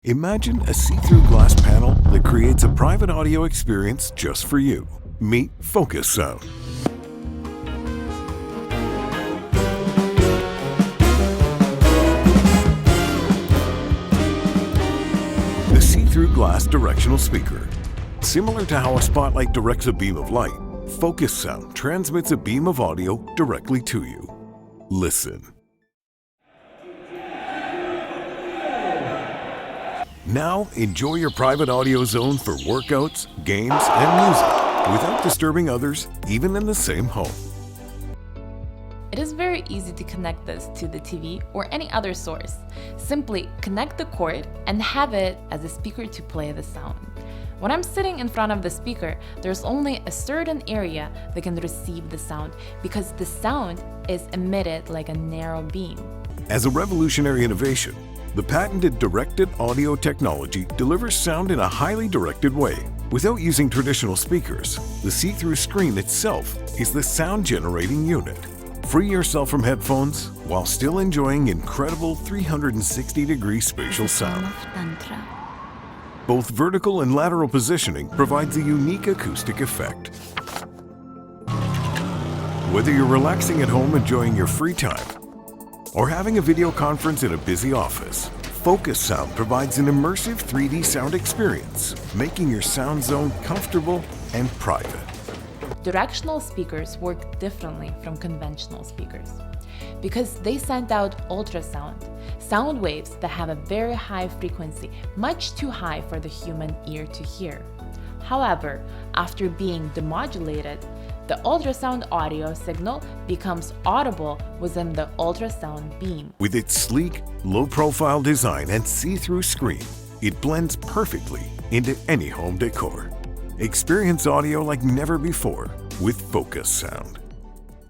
Imagine a see-through glass panel that creates a private audio experience just for you. Meet Focusound. The see-through glass directional speaker. Similar to how a spotlight directs a beam of light, Focusound transmits a beam of audio directly to you. Listen. Now, enjoy your private audio zone for workouts, games, and music without disturbing others, even in the same home. It is very easy to connect this to the TV or any other source. Simply connect the cord and have it as a speaker to play the sound. When I'm sitting in front of the speaker, there's only a certain area that can receive the sound because the sound is emitted like a narrow beam. As a revolutionary innovation, the patented directed audio technology delivers sound in a highly directed way. Without using traditional speakers, the see-through screen itself is the sound-generating unit. Free yourself from headphones while still enjoying incredible 360-degree spatial sound. Both vertical and lateral positioning provides a unique acoustic effect. Whether you're relaxing at home enjoying your free time or having a video conference in a busy office, Focusound provides an immersive 3D sound experience, making your sound zone comfortable and private. Directional speakers work differently from conventional speakers because they send out ultrasound, sound waves that have a very high frequency, much too high for the human ear to hear. However, after being demodulated, the ultrasound audio signal becomes audible within the ultrasound beam. With its sleek, low-profile design and see-through screen, it blends perfectly into any home decor. Experience audio like never before with Focusound.